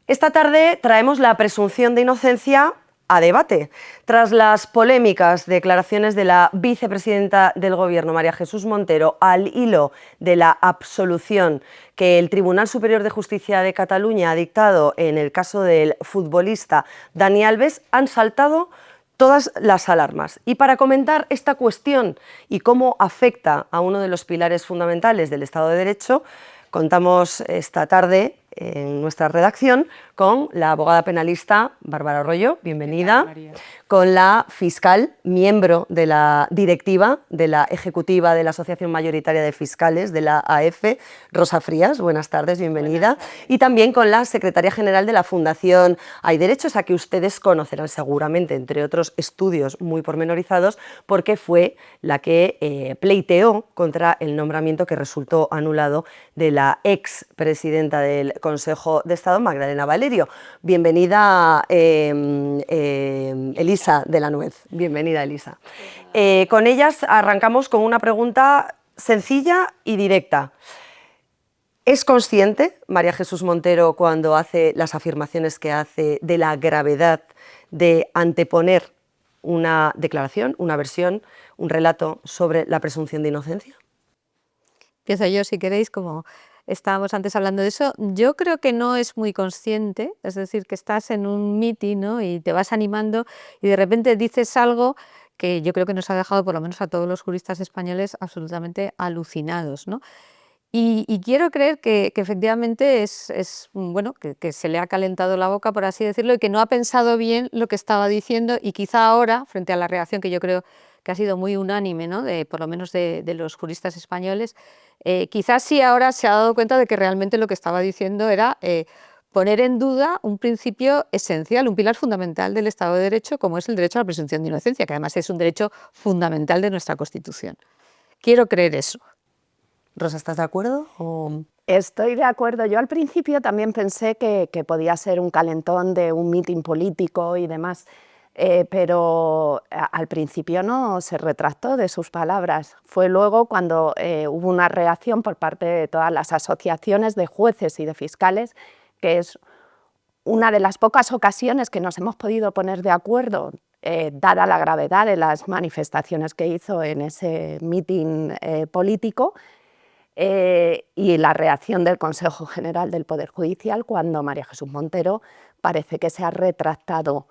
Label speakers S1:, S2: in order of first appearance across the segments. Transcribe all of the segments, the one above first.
S1: Esta tarde traemos la presunción de inocencia a debate. Tras las polémicas declaraciones de la vicepresidenta del Gobierno, María Jesús Montero, al hilo de la absolución que el Tribunal Superior de Justicia de Cataluña ha dictado en el caso del futbolista Dani Alves, han saltado todas las alarmas. Y para comentar esta cuestión y cómo afecta a uno de los pilares fundamentales del Estado de Derecho, contamos esta tarde en nuestra redacción con la abogada penalista Bárbara Arroyo, bienvenida,
S2: María.
S1: Con la fiscal, miembro de la directiva de la ejecutiva de la Asociación Mayoritaria de Fiscales, de la AF, Rosa Frías, buenas tardes, bienvenida,
S2: Buenas tardes.
S1: Y también con la secretaria general de la Fundación Hay Derechos, a que ustedes conocerán seguramente, entre otros estudios muy pormenorizados, porque fue la que pleiteó contra el nombramiento que resultó anulado de la expresidenta del Consejo de Estado, Magdalena Valerio. Bienvenida, Elisa de la Nuez. Bienvenida, Elisa. Con ellas arrancamos con una pregunta sencilla y directa. ¿Es consciente María Jesús Montero, cuando hace las afirmaciones que hace, de la gravedad de anteponer una declaración, una versión, un relato sobre la presunción de inocencia?
S2: Empiezo yo, si queréis, como estábamos antes hablando de eso. Yo creo que no es muy consciente, es decir, que estás en un meeting, ¿no?, y te vas animando y de repente dices algo que yo creo que nos ha dejado, por lo menos a todos los juristas españoles, absolutamente alucinados, ¿no? Y quiero creer que efectivamente bueno, que se le ha calentado la boca, por así decirlo, y que no ha pensado bien lo que estaba diciendo, y quizá ahora, frente a la reacción que yo creo que ha sido muy unánime, ¿no?, por lo menos de los juristas españoles, quizás sí ahora se ha dado cuenta de que realmente lo que estaba diciendo era poner en duda un principio esencial, un pilar fundamental del Estado de Derecho, como es el derecho a la presunción de inocencia, que además es un derecho fundamental de nuestra Constitución. Quiero creer eso.
S1: Rosa, ¿estás de acuerdo?
S3: Estoy de acuerdo. Yo al principio también pensé que podía ser un calentón de un mitin político y demás, pero al principio no se retractó de sus palabras. Fue luego cuando hubo una reacción por parte de todas las asociaciones de jueces y de fiscales, que es una de las pocas ocasiones que nos hemos podido poner de acuerdo, dada la gravedad de las manifestaciones que hizo en ese mitin político, y la reacción del Consejo General del Poder Judicial, cuando María Jesús Montero parece que se ha retractado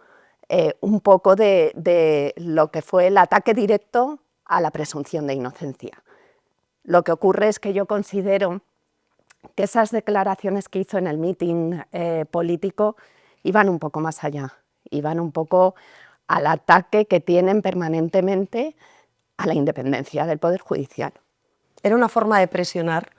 S3: un poco de lo que fue el ataque directo a la presunción de inocencia. Lo que ocurre es que yo considero que esas declaraciones que hizo en el mitin político iban un poco más allá, iban un poco al ataque que tienen permanentemente a la independencia del Poder Judicial.
S1: ¿Era una forma de presionar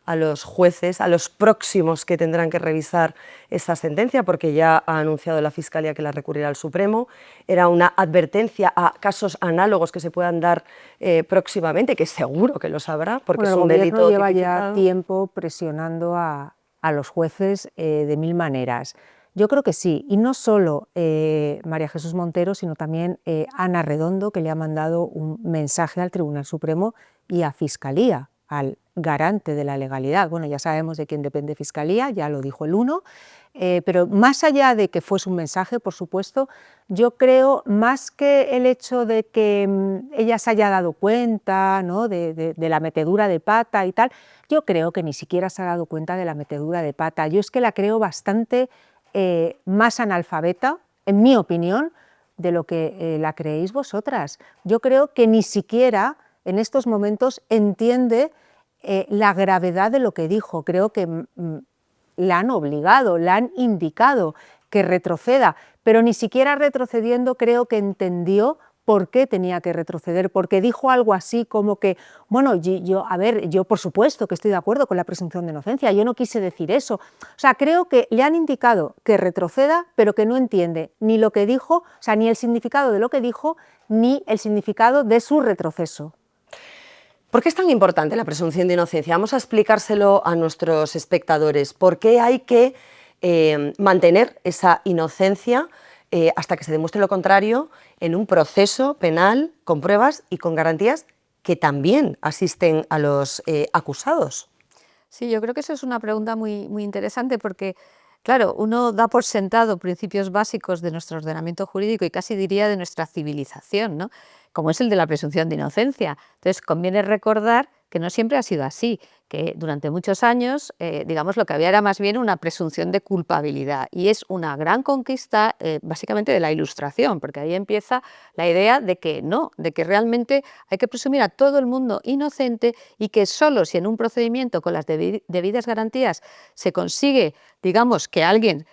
S1: a los jueces, a los próximos que tendrán que revisar esta sentencia, porque ya ha anunciado la Fiscalía que la recurrirá al Supremo? ¿Era una advertencia a casos análogos que se puedan dar próximamente, que seguro que los habrá, porque
S4: bueno,
S1: es un
S4: delito
S1: delito
S4: tipificado? El
S1: tipificado.
S4: Gobierno lleva ya tiempo presionando a los jueces de mil maneras. Yo creo que sí, y no solo María Jesús Montero, sino también Ana Redondo, que le ha mandado un mensaje al Tribunal Supremo y a Fiscalía, al garante de la legalidad. Bueno, ya sabemos de quién depende Fiscalía, ya lo dijo el 1, pero más allá de que fuese un mensaje, por supuesto, yo creo, más que el hecho de que ella se haya dado cuenta, ¿no?, de la metedura de pata y tal, yo creo que ni siquiera se ha dado cuenta de la metedura de pata. Yo es que la creo bastante más analfabeta, en mi opinión, de lo que la creéis vosotras. Yo creo que ni siquiera en estos momentos entiende la gravedad de lo que dijo. Creo que la han obligado, la han indicado que retroceda, pero ni siquiera retrocediendo creo que entendió por qué tenía que retroceder, porque dijo algo así como que, bueno, yo por supuesto que estoy de acuerdo con la presunción de inocencia, yo no quise decir eso. O sea, creo que le han indicado que retroceda, pero que no entiende ni lo que dijo, o sea, ni el significado de lo que dijo, ni el significado de su retroceso.
S1: ¿Por qué es tan importante la presunción de inocencia? Vamos a explicárselo a nuestros espectadores. ¿Por qué hay que mantener esa inocencia hasta que se demuestre lo contrario en un proceso penal con pruebas y con garantías que también asisten a los acusados?
S2: Sí, yo creo que eso es una pregunta muy interesante, porque Claro, uno da por sentado principios básicos de nuestro ordenamiento jurídico y casi diría de nuestra civilización, ¿no? Como es el de la presunción de inocencia. Entonces, conviene recordar que no siempre ha sido así, que durante muchos años, digamos, lo que había era más bien una presunción de culpabilidad, y es una gran conquista básicamente de la Ilustración, porque ahí empieza la idea de que no, de que realmente hay que presumir a todo el mundo inocente, y que solo si en un procedimiento con las debidas garantías se consigue, digamos, que alguien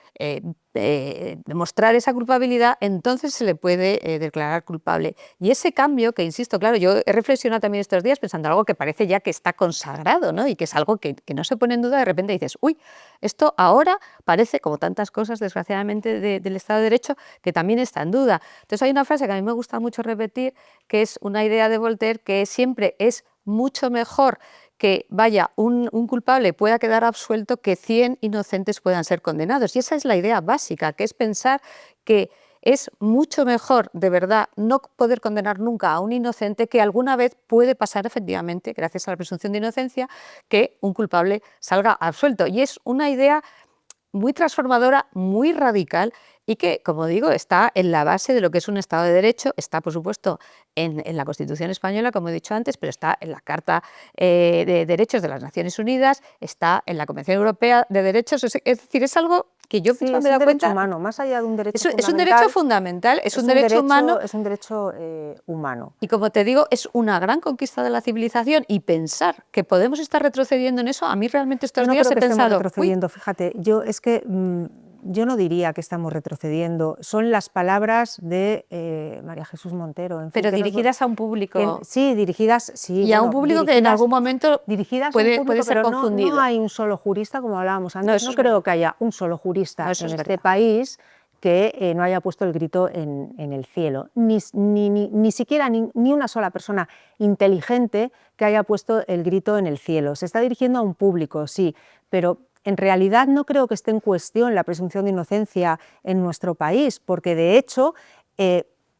S2: demostrar esa culpabilidad, entonces se le puede declarar culpable. Y ese cambio, que insisto, claro, yo he reflexionado también estos días pensando algo que parece ya que está consagrado, ¿no? Y que es algo que no se pone en duda, de repente dices, uy, esto ahora parece, como tantas cosas desgraciadamente del Estado de Derecho, que también está en duda. Entonces hay una frase que a mí me gusta mucho repetir, que es una idea de Voltaire, que siempre es mucho mejor que vaya un culpable pueda quedar absuelto que 100 inocentes puedan ser condenados. Y esa es la idea básica, que es pensar que es mucho mejor, de verdad, no poder condenar nunca a un inocente, que alguna vez puede pasar efectivamente, gracias a la presunción de inocencia, que un culpable salga absuelto. Y es una idea muy transformadora, muy radical, y que, como digo, está en la base de lo que es un Estado de Derecho. Está, por supuesto, en la Constitución española, como he dicho antes, pero está en la Carta de Derechos de las Naciones Unidas, está en la Convención Europea de Derechos. Es decir, es algo que yo
S4: Sí,
S2: misma
S4: es
S2: me he
S4: un
S2: dado
S4: derecho
S2: cuenta.
S4: humano, más allá de un derecho
S2: Es un derecho
S4: fundamental,
S2: fundamental, es un derecho humano.
S4: es un derecho humano.
S2: Y como te digo, es una gran conquista de la civilización, y pensar que podemos estar retrocediendo en eso, a mí realmente estos
S4: Yo no
S2: días
S4: creo
S2: he
S4: que estemos
S2: pensado, uy,
S4: retrocediendo, fíjate, yo no diría que estamos retrocediendo, son las palabras de María Jesús Montero. En fin,
S2: pero
S4: que
S2: dirigidas a un público,
S4: sí, dirigidas, sí,
S2: y a un
S4: bueno,
S2: público que en algún momento
S4: dirigidas a un
S2: puede
S4: público,
S2: ser
S4: pero no
S2: confundido.
S4: hay un solo jurista, como hablábamos antes,
S2: No, eso
S4: no
S2: es
S4: creo
S2: verdad.
S4: que haya un solo
S2: No,
S4: jurista
S2: eso
S4: en
S2: es
S4: este
S2: verdad.
S4: país que no haya puesto el grito en el cielo, ni siquiera ni una sola persona inteligente que haya puesto el grito en el cielo. Se está dirigiendo a un público, sí, pero en realidad no creo que esté en cuestión la presunción de inocencia en nuestro país, porque de hecho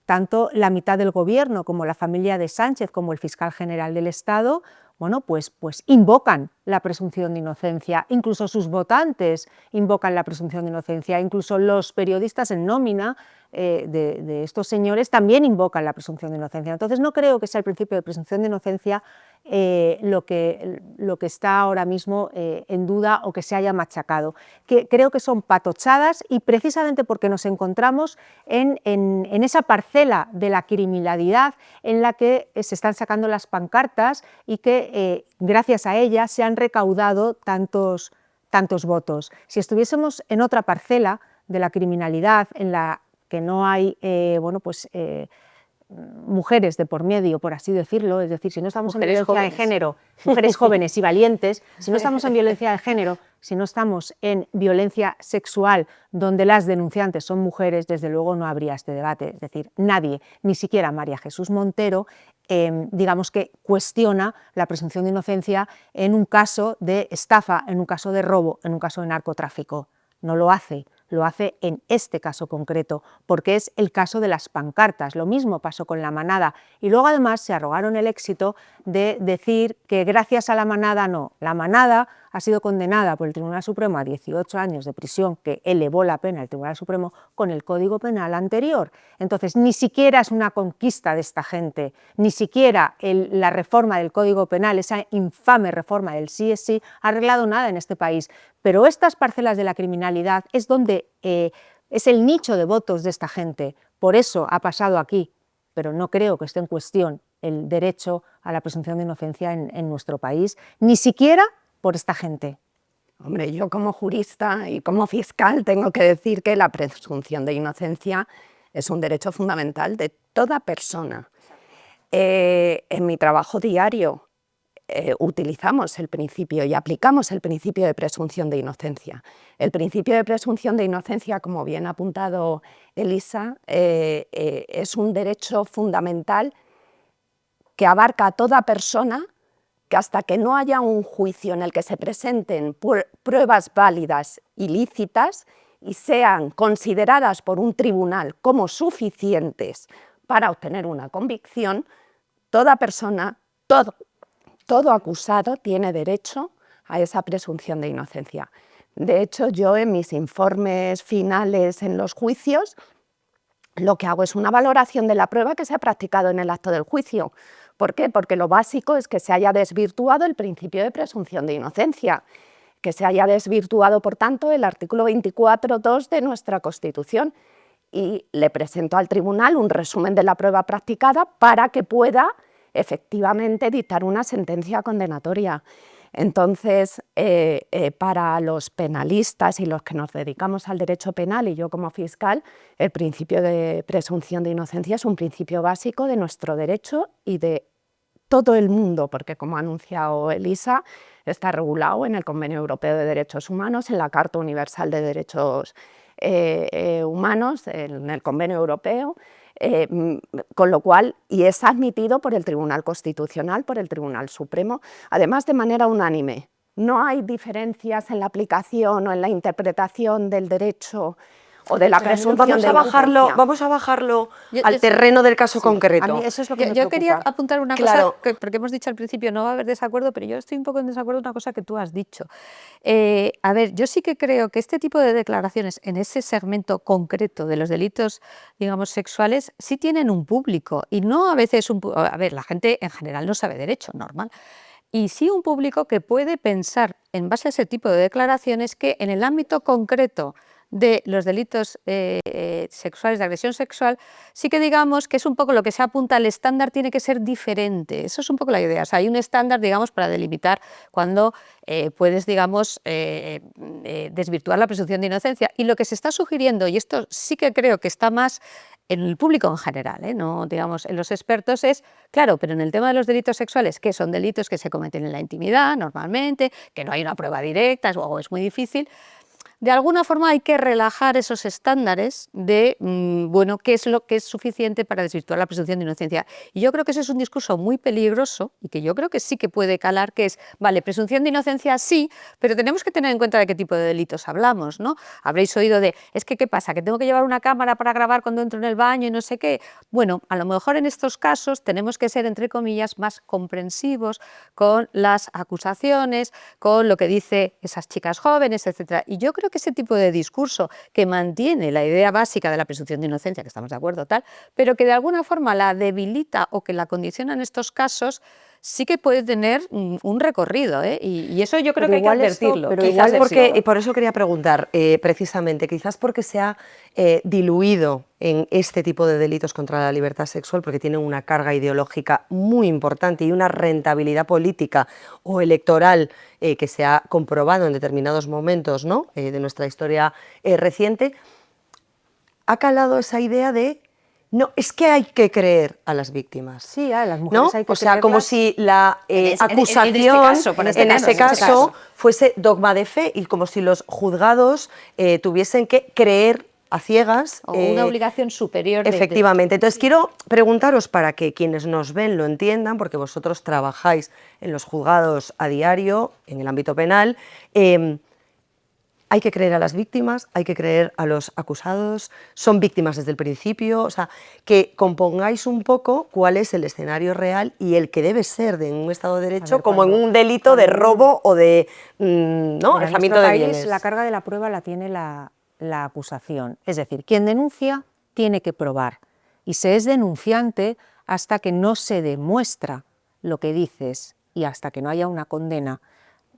S4: tanto la mitad del gobierno como la familia de Sánchez, como el fiscal general del Estado, bueno, pues invocan la presunción de inocencia, incluso sus votantes invocan la presunción de inocencia, incluso los periodistas en nómina de estos señores también invocan la presunción de inocencia. Entonces no creo que sea el principio de presunción de inocencia lo que está ahora mismo en duda o que se haya machacado. Creo que son patochadas, y precisamente porque nos encontramos en esa parcela de la criminalidad en la que se están sacando las pancartas y que gracias a ellas se han recaudado tantos votos. Si estuviésemos en otra parcela de la criminalidad en la que no hay mujeres de por medio, por así decirlo, es decir, si no estamos
S2: Mujeres
S4: en violencia
S2: jóvenes.
S4: de género, mujeres jóvenes y valientes, si no estamos en violencia de género, si no estamos en violencia sexual, donde las denunciantes son mujeres, desde luego no habría este debate. Es decir, nadie, ni siquiera María Jesús Montero, digamos que cuestiona la presunción de inocencia en un caso de estafa, en un caso de robo, en un caso de narcotráfico. No lo hace. Lo hace en este caso concreto, porque es el caso de las pancartas. Lo mismo pasó con la manada, y luego además se arrogaron el éxito de decir que gracias a la manada no. La manada ha sido condenada por el Tribunal Supremo a 18 años de prisión, que elevó la pena el Tribunal Supremo con el Código Penal anterior. Entonces, ni siquiera es una conquista de esta gente, ni siquiera la reforma del Código Penal, esa infame reforma del sí es sí, ha arreglado nada en este país. Pero estas parcelas de la criminalidad es donde es el nicho de votos de esta gente. Por eso ha pasado aquí, pero no creo que esté en cuestión el derecho a la presunción de inocencia en nuestro país, ni siquiera por esta gente.
S3: Hombre, yo como jurista y como fiscal tengo que decir que la presunción de inocencia es un derecho fundamental de toda persona. En mi trabajo diario utilizamos el principio y aplicamos el principio de presunción de inocencia. El principio de presunción de inocencia, como bien ha apuntado Elisa, es un derecho fundamental que abarca a toda persona, que hasta que no haya un juicio en el que se presenten pruebas válidas y lícitas y sean consideradas por un tribunal como suficientes para obtener una convicción, toda persona, todo acusado tiene derecho a esa presunción de inocencia. De hecho, yo en mis informes finales en los juicios lo que hago es una valoración de la prueba que se ha practicado en el acto del juicio. ¿Por qué? Porque lo básico es que se haya desvirtuado el principio de presunción de inocencia, que se haya desvirtuado, por tanto, el artículo 24.2 de nuestra Constitución, y le presento al tribunal un resumen de la prueba practicada para que pueda efectivamente dictar una sentencia condenatoria. Entonces, para los penalistas y los que nos dedicamos al derecho penal, y yo como fiscal, el principio de presunción de inocencia es un principio básico de nuestro derecho y de todo el mundo, porque como ha anunciado Elisa, está regulado en el Convenio Europeo de Derechos Humanos, en la Carta Universal de Derechos Humanos, en el Convenio Europeo, con lo cual, y es admitido por el Tribunal Constitucional, por el Tribunal Supremo, además de manera unánime. No hay diferencias en la aplicación o en la interpretación del derecho o de la presunción de inocencia.
S1: Vamos a bajarlo al terreno del caso concreto.
S4: A mí eso es lo que me
S2: Yo quería
S4: preocupa.
S2: apuntar una
S1: Claro.
S2: cosa, porque hemos dicho al principio no va a haber desacuerdo, pero yo estoy un poco en desacuerdo con una cosa que tú has dicho. A ver, yo sí que creo que este tipo de declaraciones en ese segmento concreto de los delitos, digamos, sexuales, sí tienen un público y no a veces a ver, la gente en general no sabe derecho, normal. Y sí un público que puede pensar en base a ese tipo de declaraciones que en el ámbito concreto de los delitos sexuales, de agresión sexual, sí que digamos que es un poco lo que se apunta, el estándar tiene que ser diferente. Eso es un poco la idea. O sea, hay un estándar, digamos, para delimitar cuando puedes, digamos, desvirtuar la presunción de inocencia. Y lo que se está sugiriendo, y esto sí que creo que está más en el público en general, no digamos en los expertos, es, claro, pero en el tema de los delitos sexuales, que son delitos que se cometen en la intimidad normalmente, que no hay una prueba directa o es muy difícil, de alguna forma hay que relajar esos estándares de, bueno, qué es lo que es suficiente para desvirtuar la presunción de inocencia. Y yo creo que ese es un discurso muy peligroso y que yo creo que sí que puede calar, que es, vale, presunción de inocencia sí, pero tenemos que tener en cuenta de qué tipo de delitos hablamos, ¿no? Habréis oído de, es que, ¿qué pasa? ¿Que tengo que llevar una cámara para grabar cuando entro en el baño y no sé qué? Bueno, a lo mejor en estos casos tenemos que ser, entre comillas, más comprensivos con las acusaciones, con lo que dice esas chicas jóvenes, etcétera. Y yo creo que ese tipo de discurso que mantiene la idea básica de la presunción de inocencia, que estamos de acuerdo, tal, pero que de alguna forma la debilita o que la condiciona en estos casos, sí que puede tener un recorrido, y eso yo creo
S4: Pero
S2: que hay que
S4: igual esto-
S2: advertirlo.
S4: pero
S1: Quizás
S4: igual
S1: porque,
S4: esto-
S1: y por eso quería preguntar, precisamente, quizás porque se ha diluido en este tipo de delitos contra la libertad sexual, porque tienen una carga ideológica muy importante y una rentabilidad política o electoral que se ha comprobado en determinados momentos, ¿no?, de nuestra historia reciente, ha calado esa idea de, no, es que hay que creer a las víctimas.
S4: Sí, a las
S1: ¿No?
S4: mujeres hay que
S1: O sea, como
S4: creerlas.
S1: si la acusación
S2: en este
S1: caso fuese dogma de fe y como si los juzgados tuviesen que creer a ciegas.
S2: O una obligación superior.
S1: Efectivamente. Entonces quiero preguntaros para que quienes nos ven lo entiendan, porque vosotros trabajáis en los juzgados a diario, en el ámbito penal. Hay que creer a las víctimas, hay que creer a los acusados, son víctimas desde el principio, o sea, que compongáis un poco cuál es el escenario real y el que debe ser de un Estado de Derecho, como en un delito de robo o de ¿no?,
S4: En
S1: alzamiento
S4: nuestro
S1: de
S4: país,
S1: bienes.
S4: la carga de la prueba la tiene la acusación. Es decir, quien denuncia tiene que probar y se es denunciante hasta que no se demuestra lo que dices y hasta que no haya una condena.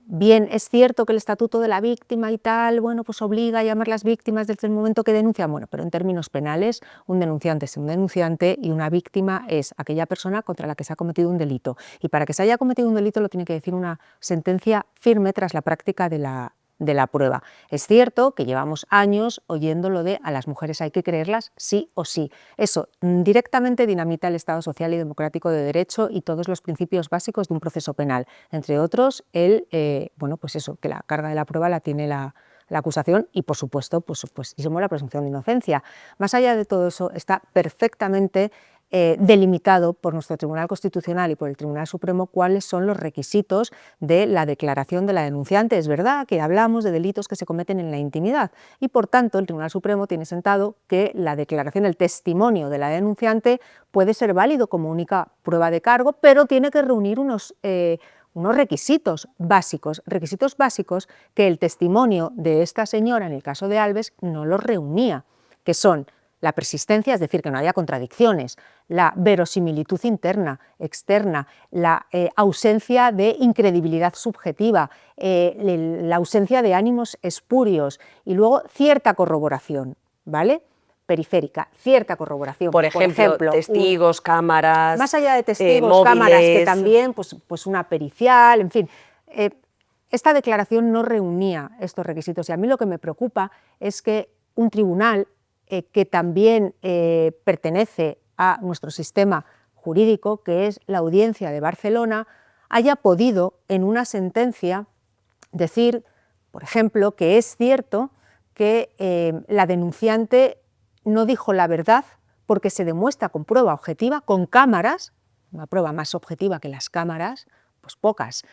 S4: Bien, es cierto que el estatuto de la víctima y tal, bueno, pues obliga a llamar las víctimas desde el momento que denuncian, bueno, pero en términos penales, un denunciante es un denunciante y una víctima es aquella persona contra la que se ha cometido un delito. Y para que se haya cometido un delito lo tiene que decir una sentencia firme tras la práctica de la prueba. Es cierto que llevamos años oyendo lo de a las mujeres hay que creerlas sí o sí. Eso directamente dinamita el Estado social y democrático de derecho y todos los principios básicos de un proceso penal. Entre otros, bueno, pues eso, que la carga de la prueba la tiene la acusación y, por supuesto, pues la presunción de inocencia. Más allá de todo eso, está perfectamente delimitado por nuestro Tribunal Constitucional y por el Tribunal Supremo cuáles son los requisitos de la declaración de la denunciante. Es verdad que hablamos de delitos que se cometen en la intimidad y, por tanto, el Tribunal Supremo tiene sentado que la declaración, el testimonio de la denunciante puede ser válido como única prueba de cargo, pero tiene que reunir unos requisitos básicos que el testimonio de esta señora, en el caso de Alves, no los reunía, que son la persistencia, es decir, que no haya contradicciones, la verosimilitud interna, externa, la ausencia de incredibilidad subjetiva, la ausencia de ánimos espurios y luego cierta corroboración, ¿vale? Periférica, cierta corroboración.
S1: Por ejemplo testigos, cámaras,
S4: más allá de testigos,
S1: móviles.
S4: Cámaras, que también, pues una pericial, en fin. Esta declaración no reunía estos requisitos y a mí lo que me preocupa es que un tribunal que también pertenece a nuestro sistema jurídico, que es la Audiencia de Barcelona, haya podido en una sentencia decir, por ejemplo, que es cierto que la denunciante no dijo la verdad porque se demuestra con prueba objetiva, con cámaras, una prueba más objetiva que las cámaras, pues pocas.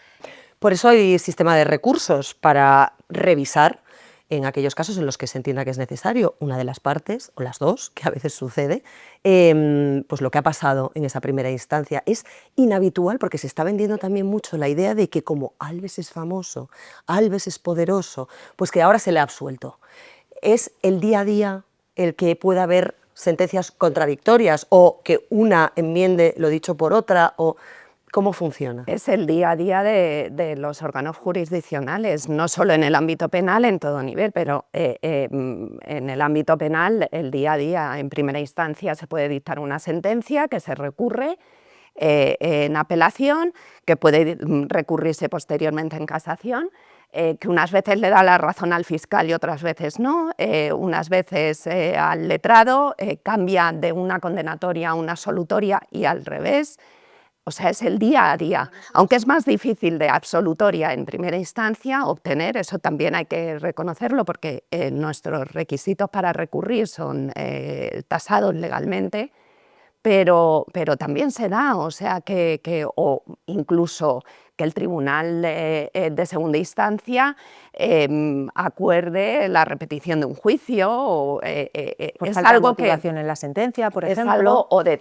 S1: Por eso hay sistema de recursos para revisar en aquellos casos en los que se entienda que es necesario una de las partes, o las dos, que a veces sucede, pues lo que ha pasado en esa primera instancia. Es inhabitual porque se está vendiendo también mucho la idea de que como Alves es famoso, Alves es poderoso, pues que ahora se le ha absuelto. ¿Es el día a día el que pueda haber sentencias contradictorias o que una enmiende lo dicho por otra? O ¿cómo funciona?
S3: Es el día a día de los órganos jurisdiccionales, no solo en el ámbito penal, en todo nivel, pero en el ámbito penal, el día a día, en primera instancia se puede dictar una sentencia que se recurre en apelación, que puede recurrirse posteriormente en casación, que unas veces le da la razón al fiscal y otras veces no, unas veces al letrado, cambia de una condenatoria a una absolutoria y al revés. O sea, es el día a día, aunque es más difícil de absolutoria en primera instancia obtener, eso también hay que reconocerlo porque nuestros requisitos para recurrir son tasados legalmente, pero también se da, o sea, o incluso que el tribunal de segunda instancia acuerde la repetición de un juicio, o, es
S4: falta
S3: algo
S4: de motivación en la sentencia, por ejemplo.
S3: Es algo o de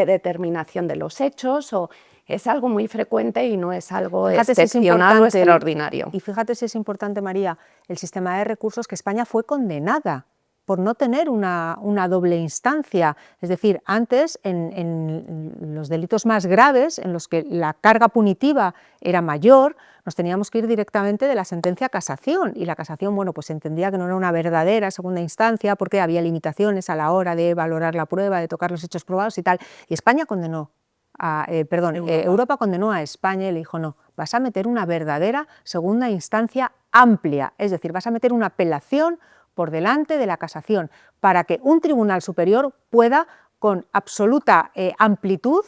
S3: determinación de los hechos, o es algo muy frecuente y no es algo excepcional o extraordinario.
S4: Y fíjate si es importante, María, el sistema de recursos, que España fue condenada por no tener una doble instancia. Es decir, antes, en los delitos más graves, en los que la carga punitiva era mayor, nos teníamos que ir directamente de la sentencia a casación, y la casación, bueno, pues se entendía que no era una verdadera segunda instancia porque había limitaciones a la hora de valorar la prueba, de tocar los hechos probados y tal, y España condenó Europa condenó a España y le dijo, no, vas a meter una verdadera segunda instancia amplia, es decir, vas a meter una apelación por delante de la casación, para que un tribunal superior pueda, con absoluta amplitud,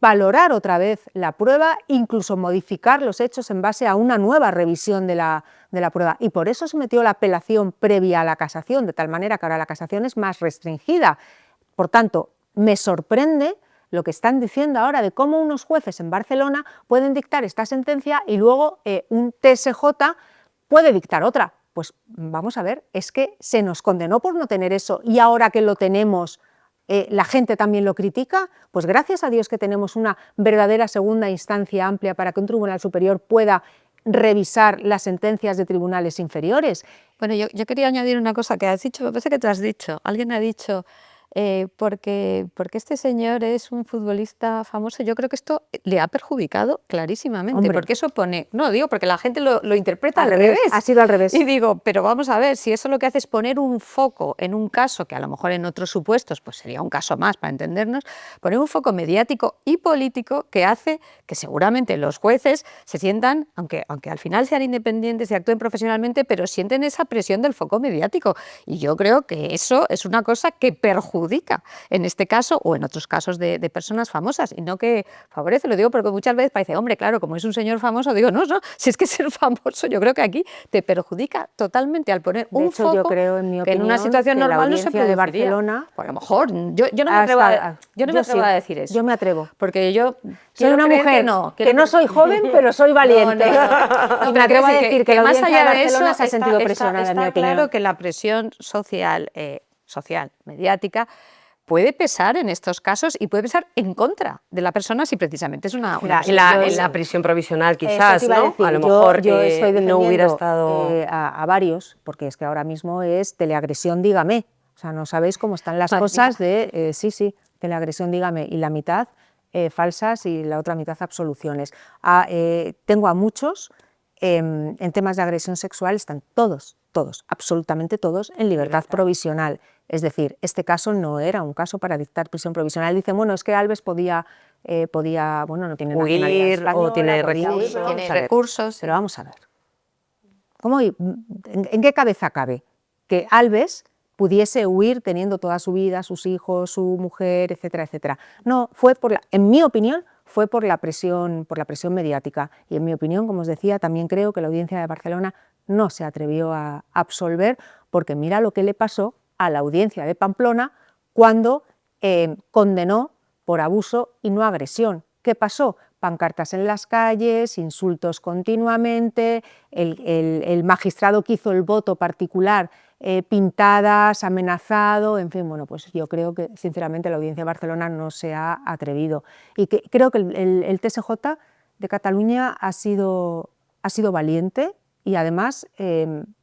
S4: valorar otra vez la prueba, incluso modificar los hechos en base a una nueva revisión de la prueba. Y por eso se metió la apelación previa a la casación, de tal manera que ahora la casación es más restringida. Por tanto, me sorprende lo que están diciendo ahora de cómo unos jueces en Barcelona pueden dictar esta sentencia y luego un TSJ puede dictar otra. Pues vamos a ver, es que se nos condenó por no tener eso y ahora que lo tenemos, la gente también lo critica. Pues gracias a Dios que tenemos una verdadera segunda instancia amplia para que un tribunal superior pueda revisar las sentencias de tribunales inferiores.
S2: Bueno, yo quería añadir una cosa que has dicho, me parece que te has dicho, alguien ha dicho, porque este señor es un futbolista famoso. Yo creo que esto le ha perjudicado clarísimamente.
S4: Hombre.
S2: Porque eso pone, no digo porque la gente lo interpreta al revés.
S4: Ha sido al revés.
S2: Y digo, pero vamos a ver, si eso lo que hace es poner un foco en un caso que a lo mejor en otros supuestos pues sería un caso más para entendernos, poner un foco mediático y político que hace que seguramente los jueces se sientan, aunque al final sean independientes y actúen profesionalmente, pero sienten esa presión del foco mediático. Y yo creo que eso es una cosa que perjudica en este caso o en otros casos de personas famosas y no que favorece. Lo digo porque muchas veces parece, hombre, claro, como es un señor famoso, digo, no, si es que ser famoso yo creo que aquí te perjudica totalmente al poner un foco
S4: yo creo, en mi opinión,
S2: que en una situación
S4: que
S2: normal no se produciría.
S4: de Barcelona,
S2: pues a lo mejor, yo no me atrevo, a decir eso.
S4: Yo me atrevo.
S2: Porque yo
S4: soy una mujer que no soy joven, pero soy valiente.
S2: No,
S4: me atrevo a decir que la
S2: más
S4: audiencia
S2: allá
S4: de
S2: de eso
S4: Barcelona se ha sentido presionada, en mi opinión.
S2: Está claro que la presión social, mediática, puede pesar en estos casos y puede pesar en contra de la persona si precisamente es una
S1: En
S2: persona.
S1: la prisión provisional,
S4: Eso
S1: quizás,
S4: te iba a
S1: ¿no?
S4: decir,
S1: A lo mejor
S4: yo estoy
S1: no hubiera
S4: defendiendo,
S1: estado...
S4: a varios, porque es que ahora mismo es teleagresión, dígame. O sea, no sabéis cómo están las
S2: Madre
S4: cosas de, sí, teleagresión, dígame, y la mitad falsas y la otra mitad absoluciones. Tengo a muchos, en temas de agresión sexual, están todos, absolutamente todos, en libertad provisional. Es decir, este caso no era un caso para dictar prisión provisional. Dicen, bueno, es que Alves podía bueno, no tiene
S1: Huir
S4: nacionalidad
S1: o
S4: española,
S1: tiene
S4: podía huir,
S1: recursos.
S4: pero vamos
S2: Tiene
S4: a ver.
S2: recursos.
S4: Pero vamos a ver. ¿En qué cabeza cabe que Alves pudiese huir teniendo toda su vida, sus hijos, su mujer, etcétera, etcétera? No, en mi opinión, fue por la presión mediática. Y en mi opinión, como os decía, también creo que la Audiencia de Barcelona no se atrevió a absolver, porque mira lo que le pasó a la Audiencia de Pamplona cuando condenó por abuso y no agresión. ¿Qué pasó? Pancartas en las calles, insultos continuamente, el magistrado que hizo el voto particular, pintadas, amenazado, en fin, bueno, pues yo creo que sinceramente la Audiencia de Barcelona no se ha atrevido. Y creo que el TSJ de Cataluña ha sido valiente y además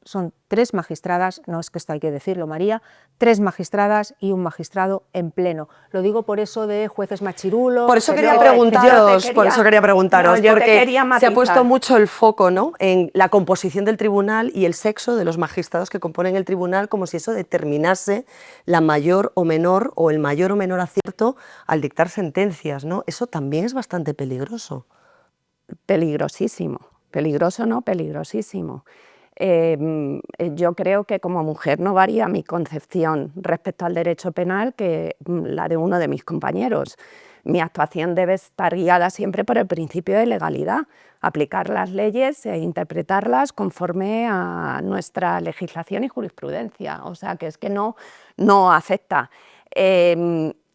S4: son 3 magistradas, no es que esto hay que decirlo, María, 3 magistradas y un magistrado en pleno. Lo digo por eso de jueces machirulos.
S1: Por eso quería
S3: yo
S1: preguntaros,
S3: te quería-
S1: porque
S3: yo te quería
S1: se ha puesto
S3: matizar.
S1: mucho el foco, ¿no?, en la composición del tribunal y el sexo de los magistrados que componen el tribunal, como si eso determinase la mayor o menor, o el mayor o menor acierto al dictar sentencias, ¿no? Eso también es bastante peligroso.
S3: Peligrosísimo, peligroso no, peligrosísimo. Yo creo que como mujer no varía mi concepción respecto al derecho penal que la de uno de mis compañeros. Mi actuación debe estar guiada siempre por el principio de legalidad, aplicar las leyes e interpretarlas conforme a nuestra legislación y jurisprudencia, o sea que es que no afecta.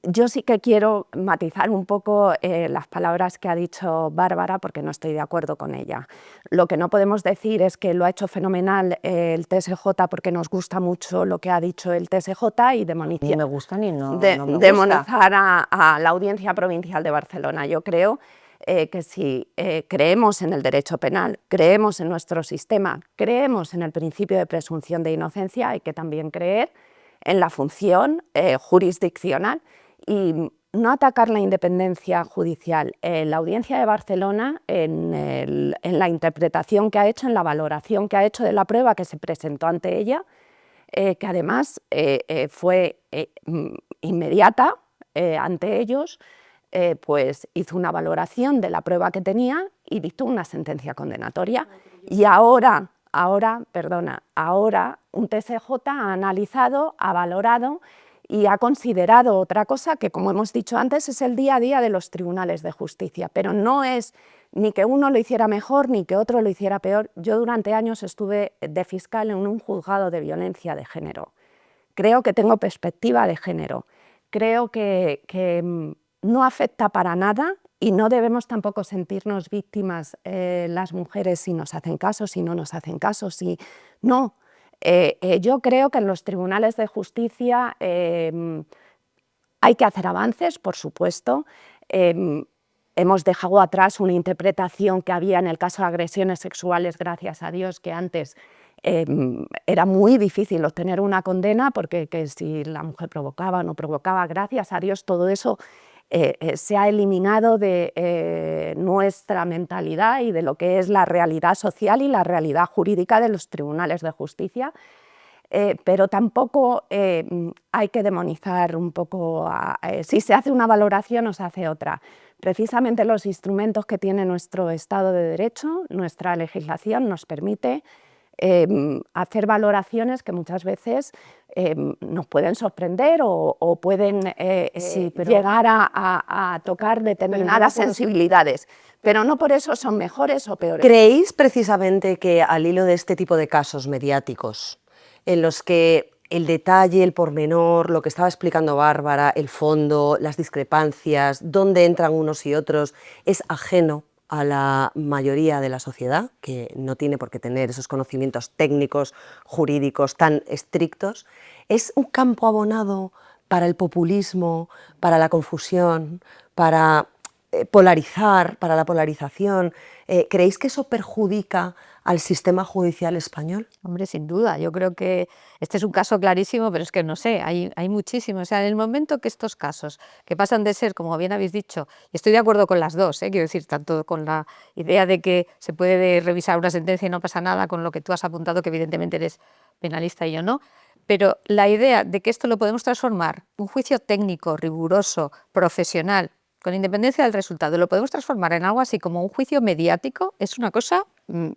S3: Yo sí que quiero matizar un poco las palabras que ha dicho Bárbara, porque no estoy de acuerdo con ella. Lo que no podemos decir es que lo ha hecho fenomenal el TSJ porque nos gusta mucho lo que ha dicho el TSJ y demonizar,
S4: Ni me gusta ni no me gusta.
S3: demonizar a la Audiencia Provincial de Barcelona. Yo creo que si creemos en el derecho penal, creemos en nuestro sistema, creemos en el principio de presunción de inocencia, hay que también creer en la función jurisdiccional y no atacar la independencia judicial. La Audiencia de Barcelona, en la interpretación que ha hecho, en la valoración que ha hecho de la prueba que se presentó ante ella, que además fue inmediata ante ellos, pues hizo una valoración de la prueba que tenía y dictó una sentencia condenatoria. Y ahora un TSJ ha analizado, ha valorado y ha considerado otra cosa que, como hemos dicho antes, es el día a día de los tribunales de justicia, pero no es ni que uno lo hiciera mejor ni que otro lo hiciera peor. Yo durante años estuve de fiscal en un juzgado de violencia de género. Creo que tengo perspectiva de género. Creo que no afecta para nada y no debemos tampoco sentirnos víctimas las mujeres si nos hacen caso, si no nos hacen caso, si no. Yo creo que en los tribunales de justicia hay que hacer avances, por supuesto. Hemos dejado atrás una interpretación que había en el caso de agresiones sexuales, gracias a Dios, que antes era muy difícil obtener una condena porque si la mujer provocaba o no provocaba, gracias a Dios todo eso se ha eliminado de nuestra mentalidad y de lo que es la realidad social y la realidad jurídica de los tribunales de justicia. Pero tampoco hay que demonizar un poco, si se hace una valoración o se hace otra. Precisamente los instrumentos que tiene nuestro Estado de Derecho, nuestra legislación nos permite hacer valoraciones que muchas veces nos pueden sorprender o pueden llegar a tocar determinadas sensibilidades, pero no por eso son mejores o peores.
S1: ¿Creéis precisamente que al hilo de este tipo de casos mediáticos, en los que el detalle, el pormenor, lo que estaba explicando Bárbara, el fondo, las discrepancias, dónde entran unos y otros, es ajeno a la mayoría de la sociedad, que no tiene por qué tener esos conocimientos técnicos, jurídicos tan estrictos? ¿Es un campo abonado para el populismo, para la confusión, para polarizar, para la polarización. ¿Creéis que eso perjudica al sistema judicial español?
S2: Hombre, sin duda, yo creo que este es un caso clarísimo, pero es que no sé, hay muchísimos. O sea, en el momento que estos casos, que pasan de ser, como bien habéis dicho, y estoy de acuerdo con las dos, quiero decir, tanto con la idea de que se puede revisar una sentencia y no pasa nada, con lo que tú has apuntado, que evidentemente eres penalista y yo no, pero la idea de que esto lo podemos transformar, un juicio técnico, riguroso, profesional, con independencia del resultado, lo podemos transformar en algo así como un juicio mediático, es una cosa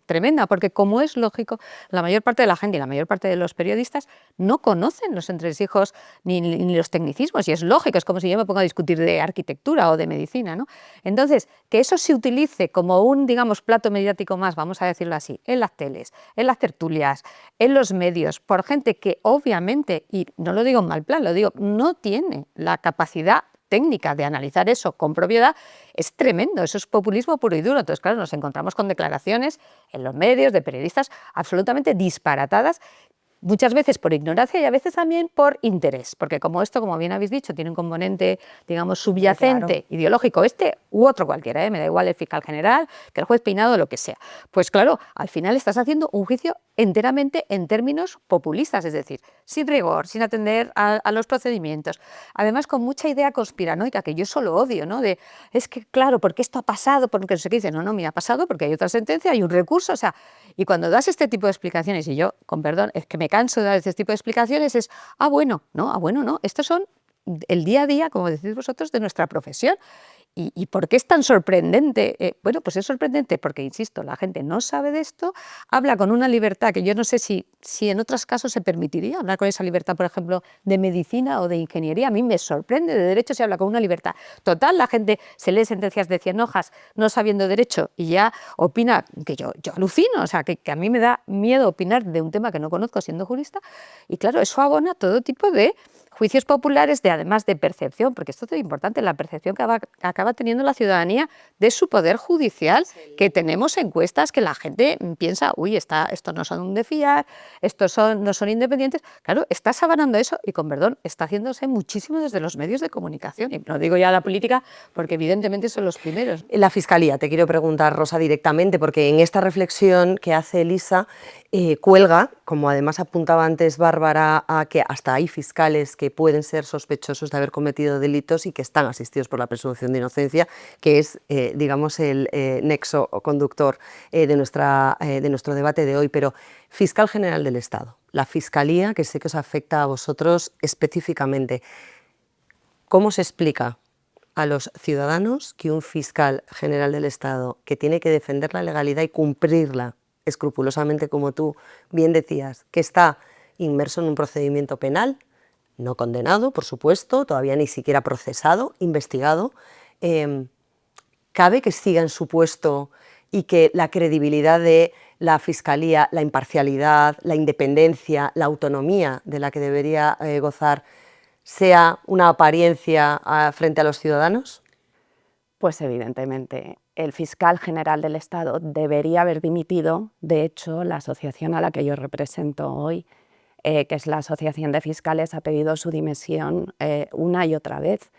S2: tremenda, porque como es lógico, la mayor parte de la gente y la mayor parte de los periodistas no conocen los entresijos ni los tecnicismos, y es lógico, es como si yo me ponga a discutir de arquitectura o de medicina, ¿no? Entonces, que eso se utilice como un, digamos, plato mediático más, vamos a decirlo así, en las teles, en las tertulias, en los medios, por gente que obviamente, y no lo digo en mal plan, lo digo, no tiene la capacidad técnica de analizar eso con propiedad, es tremendo, eso es populismo puro y duro. Entonces, claro, nos encontramos con declaraciones en los medios de periodistas absolutamente disparatadas, muchas veces por ignorancia y a veces también por interés, porque como esto, como bien habéis dicho, tiene un componente, digamos, subyacente, claro, ideológico, este u otro cualquiera, me da igual el fiscal general, que el juez Peinado, lo que sea. Pues claro, al final estás haciendo un juicio enteramente en términos populistas, es decir, sin rigor, sin atender a los procedimientos, además con mucha idea conspiranoica, que yo solo odio, ¿no? De, es que claro, porque esto ha pasado, porque no sé qué, dice, no, mira, ha pasado porque hay otra sentencia, hay un recurso, o sea, y cuando das este tipo de explicaciones, y yo, con perdón, es que me canso de dar este tipo de explicaciones, es, bueno, no, estos son el día a día, como decís vosotros, de nuestra profesión. ¿Y por qué es tan sorprendente? Bueno, pues es sorprendente porque, insisto, la gente no sabe de esto, habla con una libertad que yo no sé si en otros casos se permitiría hablar con esa libertad, por ejemplo, de medicina o de ingeniería. A mí me sorprende, de derecho se habla con una libertad total, la gente se lee sentencias de 100 hojas no sabiendo derecho y ya opina, que yo alucino, o sea, que a mí me da miedo opinar de un tema que no conozco siendo jurista, y claro, eso abona todo tipo de juicios populares, además de percepción, porque esto es muy importante, la percepción que acaba teniendo la ciudadanía de su poder judicial, que tenemos encuestas que la gente piensa, uy, estos no son de fiar, estos no son independientes. Claro, estás abanando eso y, con perdón, está haciéndose muchísimo desde los medios de comunicación. Y no digo ya la política, porque evidentemente son los primeros.
S1: La Fiscalía, te quiero preguntar, Rosa, directamente, porque en esta reflexión que hace Elisa, cuelga, como además apuntaba antes Bárbara, a que hasta hay fiscales que pueden ser sospechosos de haber cometido delitos y que están asistidos por la presunción de inocencia, que es, digamos, el nexo conductor de nuestro debate de hoy. Pero, Fiscal General del Estado, la Fiscalía, que sé que os afecta a vosotros específicamente, ¿cómo se explica a los ciudadanos que un fiscal general del Estado, que tiene que defender la legalidad y cumplirla escrupulosamente, como tú bien decías, que está inmerso en un procedimiento penal, no condenado, por supuesto, todavía ni siquiera procesado, investigado, cabe que siga en su puesto y que la credibilidad de la Fiscalía, la imparcialidad, la independencia, la autonomía de la que debería gozar sea una apariencia frente a los ciudadanos?
S3: Pues evidentemente, el fiscal general del Estado debería haber dimitido. De hecho, la asociación a la que yo represento hoy, que es la Asociación de Fiscales, ha pedido su dimisión una y otra vez,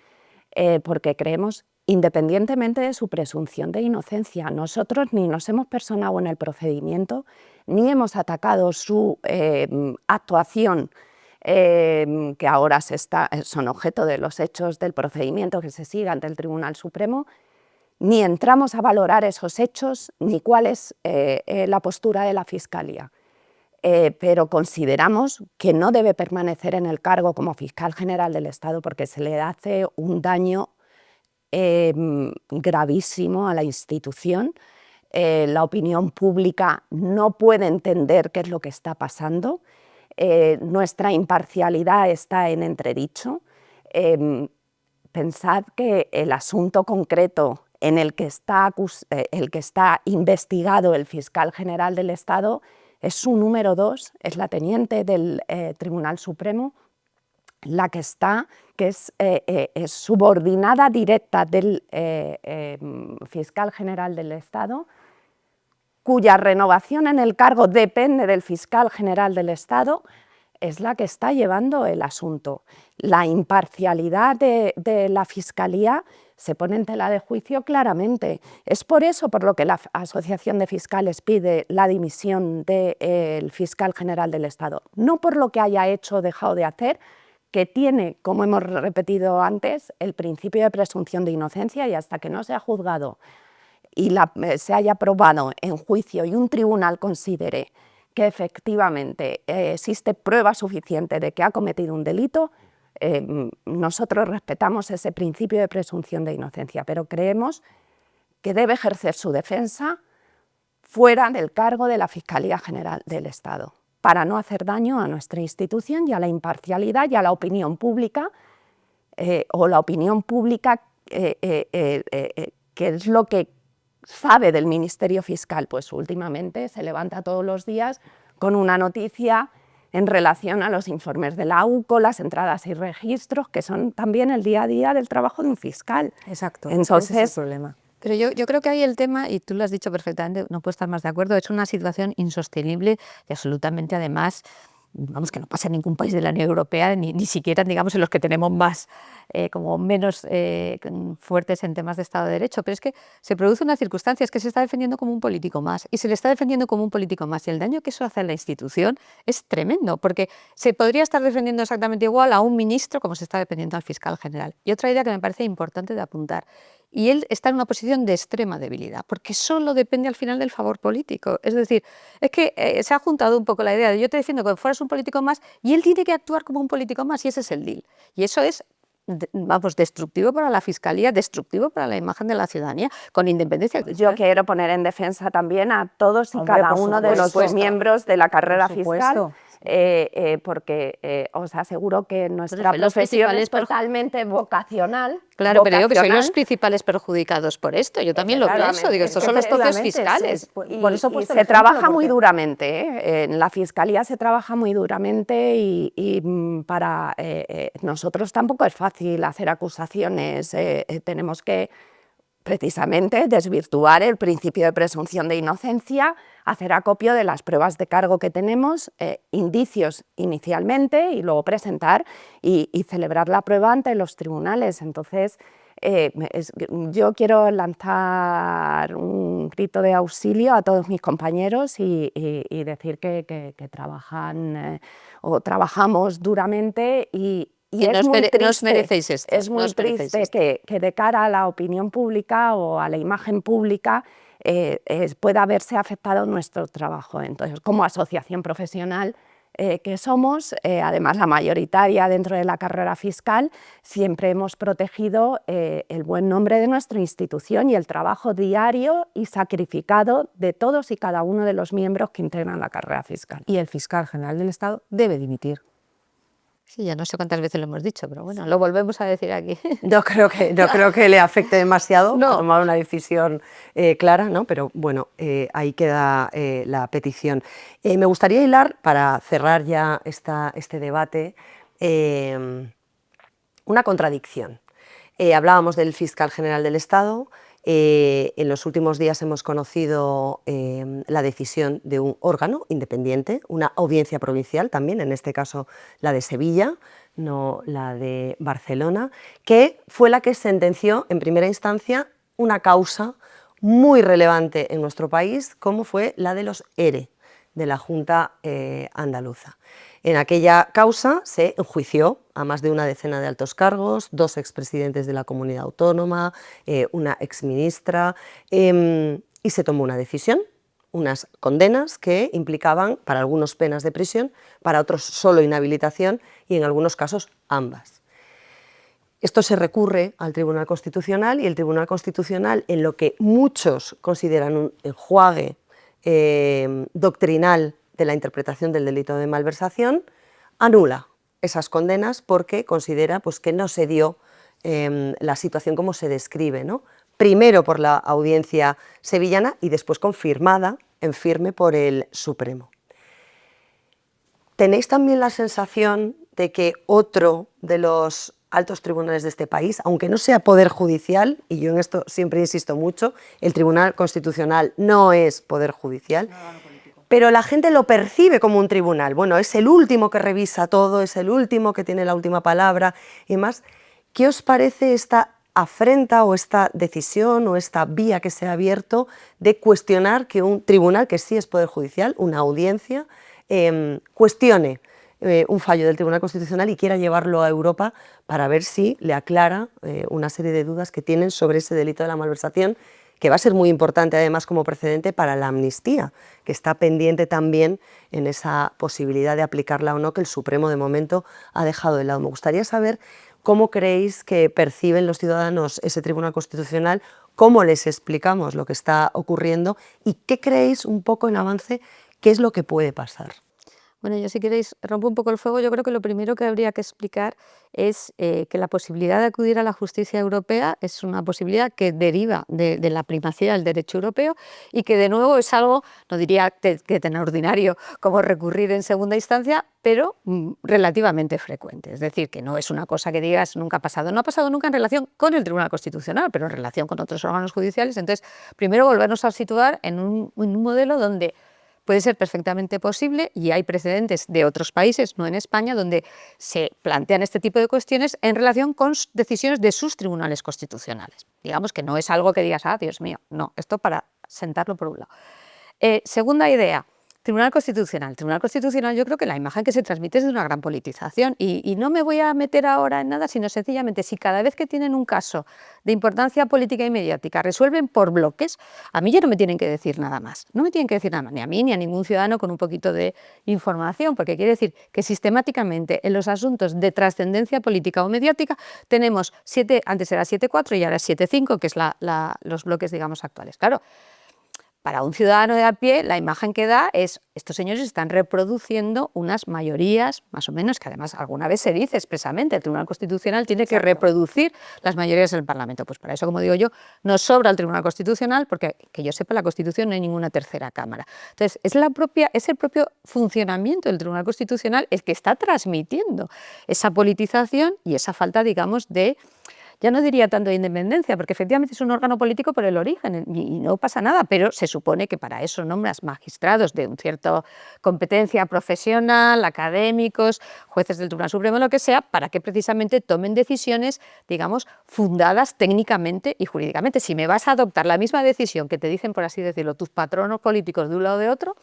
S3: porque creemos, independientemente de su presunción de inocencia, nosotros ni nos hemos personado en el procedimiento, ni hemos atacado su actuación, que ahora son objeto de los hechos del procedimiento que se sigue ante el Tribunal Supremo, ni entramos a valorar esos hechos, ni cuál es la postura de la Fiscalía. Pero consideramos que no debe permanecer en el cargo como fiscal general del Estado porque se le hace un daño gravísimo a la institución. La opinión pública no puede entender qué es lo que está pasando. Nuestra imparcialidad está en entredicho. Pensad que el asunto concreto en el que está investigado el fiscal general del Estado es su número 2, es la teniente del Tribunal Supremo, la que es subordinada directa del fiscal general del Estado, cuya renovación en el cargo depende del fiscal general del Estado. es la que está llevando el asunto. La imparcialidad de la Fiscalía se pone en tela de juicio claramente. Es por eso por lo que la Asociación de Fiscales pide la dimisión del fiscal general del Estado, no por lo que haya hecho o dejado de hacer, que tiene, como hemos repetido antes, el principio de presunción de inocencia, y hasta que no se ha juzgado y se haya probado en juicio y un tribunal considere que efectivamente existe prueba suficiente de que ha cometido un delito, nosotros respetamos ese principio de presunción de inocencia, pero creemos que debe ejercer su defensa fuera del cargo de la Fiscalía General del Estado, para no hacer daño a nuestra institución y a la imparcialidad y a la opinión pública, o la opinión pública que es lo que sabe del Ministerio Fiscal, pues últimamente se levanta todos los días con una noticia en relación a los informes de la UCO, las entradas y registros, que son también el día a día del trabajo de un fiscal.
S4: Exacto,
S3: Entonces,
S4: ese es el problema.
S2: Pero yo creo que ahí el tema, y tú lo has dicho perfectamente, no puedo estar más de acuerdo, es una situación insostenible y absolutamente, además, vamos, que no pasa en ningún país de la Unión Europea, ni siquiera, digamos, en los que tenemos más, como menos fuertes en temas de Estado de Derecho. Pero es que se produce una circunstancia, es que se está defendiendo como un político más, y se le está defendiendo como un político más, y el daño que eso hace a la institución es tremendo, porque se podría estar defendiendo exactamente igual a un ministro como se está defendiendo al fiscal general. Y otra idea que me parece importante de apuntar, y él está en una posición de extrema debilidad, porque solo depende al final del favor político. Es decir, es que se ha juntado un poco la idea de yo te defiendo que fueras un político más y él tiene que actuar como un político más, y ese es el deal. Y eso es, vamos, destructivo para la Fiscalía, destructivo para la imagen de la ciudadanía, con independencia.
S3: Yo quiero poner en defensa también a todos y cada uno de los miembros de la carrera fiscal, porque os aseguro que nuestra profesión es totalmente vocacional.
S2: Claro, pero yo que soy los principales perjudicados por esto, yo también lo pienso, digo, estos son los propios fiscales.
S3: Y se trabaja muy duramente, en la Fiscalía se trabaja muy duramente y para nosotros tampoco es fácil hacer acusaciones, tenemos que precisamente desvirtuar el principio de presunción de inocencia, hacer acopio de las pruebas de cargo que tenemos, indicios inicialmente y luego presentar y celebrar la prueba ante los tribunales. Entonces, yo quiero lanzar un grito de auxilio a todos mis compañeros y decir que trabajan o trabajamos duramente y es muy triste,
S2: nos merecéis esto.
S3: Es muy triste que de cara a la opinión pública o a la imagen pública pueda verse afectado nuestro trabajo. Entonces, como asociación profesional que somos, además la mayoritaria dentro de la carrera fiscal, siempre hemos protegido el buen nombre de nuestra institución y el trabajo diario y sacrificado de todos y cada uno de los miembros que integran la carrera fiscal.
S4: Y el fiscal general del Estado debe dimitir.
S2: Sí, ya no sé cuántas veces lo hemos dicho, pero bueno, lo volvemos a decir aquí.
S1: No creo que le afecte demasiado a tomar una decisión clara, ¿no? Pero bueno, ahí queda la petición. Me gustaría hilar, para cerrar ya este debate, una contradicción. Hablábamos del fiscal general del Estado. En los últimos días hemos conocido la decisión de un órgano independiente, una audiencia provincial también, en este caso la de Sevilla, no la de Barcelona, que fue la que sentenció en primera instancia una causa muy relevante en nuestro país, como fue la de los ERE de la Junta Andaluza. En aquella causa se enjuició a más de una decena de altos cargos, 2 expresidentes de la comunidad autónoma, una exministra, y se tomó una decisión, unas condenas que implicaban para algunos penas de prisión, para otros solo inhabilitación y en algunos casos ambas. Esto se recurre al Tribunal Constitucional y el Tribunal Constitucional, en lo que muchos consideran un enjuague doctrinal de la interpretación del delito de malversación, anula esas condenas porque considera pues, que no se dio la situación como se describe, ¿no? Primero por la audiencia sevillana y después confirmada en firme por el Supremo. ¿Tenéis también la sensación de que otro de los altos tribunales de este país, aunque no sea poder judicial, y yo en esto siempre insisto mucho, el Tribunal Constitucional no es poder judicial, pero la gente lo percibe como un tribunal. Bueno, es el último que revisa todo, es el último que tiene la última palabra y demás. ¿Qué os parece esta afrenta o esta decisión o esta vía que se ha abierto de cuestionar que un tribunal, que sí es poder judicial, una audiencia, cuestione un fallo del Tribunal Constitucional y quiera llevarlo a Europa para ver si le aclara una serie de dudas que tienen sobre ese delito de la malversación, que va a ser muy importante además como precedente para la amnistía, que está pendiente también en esa posibilidad de aplicarla o no, que el Supremo de momento ha dejado de lado. Me gustaría saber cómo creéis que perciben los ciudadanos ese Tribunal Constitucional, cómo les explicamos lo que está ocurriendo y qué creéis un poco en avance, qué es lo que puede pasar.
S2: Bueno, yo si queréis rompo un poco el fuego. Yo creo que lo primero que habría que explicar es que la posibilidad de acudir a la justicia europea es una posibilidad que deriva de la primacía del derecho europeo y que de nuevo es algo, no diría que tan ordinario como recurrir en segunda instancia, pero relativamente frecuente. Es decir, que no es una cosa que digas nunca ha pasado. No ha pasado nunca en relación con el Tribunal Constitucional, pero en relación con otros órganos judiciales. Entonces, primero volvernos a situar en un modelo donde puede ser perfectamente posible, y hay precedentes de otros países, no en España, donde se plantean este tipo de cuestiones en relación con decisiones de sus tribunales constitucionales. Digamos que no es algo que digas, ah, Dios mío, no, esto para sentarlo por un lado. Segunda idea, Tribunal Constitucional. Tribunal Constitucional, yo creo que la imagen que se transmite es de una gran politización y no me voy a meter ahora en nada, sino sencillamente si cada vez que tienen un caso de importancia política y mediática resuelven por bloques, a mí ya no me tienen que decir nada más. No me tienen que decir nada más, ni a mí ni a ningún ciudadano con un poquito de información, porque quiere decir que sistemáticamente en los asuntos de trascendencia política o mediática tenemos antes era 7-4 y ahora es 7-5, que es los bloques, digamos, actuales. Claro. Para un ciudadano de a pie, la imagen que da es, estos señores están reproduciendo unas mayorías, más o menos, que además alguna vez se dice expresamente, el Tribunal Constitucional tiene que reproducir las mayorías del Parlamento. Pues para eso, como digo yo, nos sobra el Tribunal Constitucional, porque que yo sepa, la Constitución no hay ninguna tercera cámara. Entonces, es el propio funcionamiento del Tribunal Constitucional el que está transmitiendo esa politización y esa falta, digamos, de... Ya no diría tanto de independencia, porque efectivamente es un órgano político por el origen y no pasa nada, pero se supone que para eso nombras magistrados de una cierta competencia profesional, académicos, jueces del Tribunal Supremo, lo que sea, para que precisamente tomen decisiones, digamos, fundadas técnicamente y jurídicamente. Si me vas a adoptar la misma decisión que te dicen, por así decirlo, tus patronos políticos de un lado o de otro,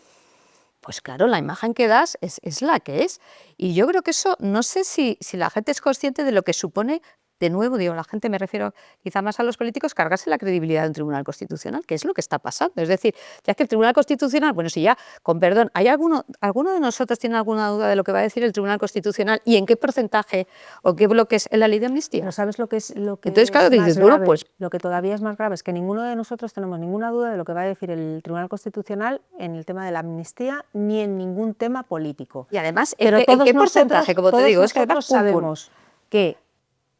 S2: pues claro, la imagen que das es la que es. Y yo creo que eso, no sé si la gente es consciente de lo que supone. De nuevo, digo, la gente, me refiero quizá más a los políticos, cargarse la credibilidad de un Tribunal Constitucional, que es lo que está pasando. Es decir, ya que el Tribunal Constitucional, bueno, si ya, con perdón, ¿hay alguno de nosotros tiene alguna duda de lo que va a decir el Tribunal Constitucional y en qué porcentaje o qué bloques en la ley de amnistía?
S4: Pero ¿sabes lo que es lo que
S2: Entonces, claro,
S4: es
S2: dices,
S4: más
S2: bueno,
S4: grave?
S2: pues...
S4: Lo que todavía es más grave es que ninguno de nosotros tenemos ninguna duda de lo que va a decir el Tribunal Constitucional en el tema de la amnistía ni en ningún tema político.
S2: Y además,
S4: Pero
S2: ¿en qué porcentaje? Como te digo, es que además
S4: sabemos que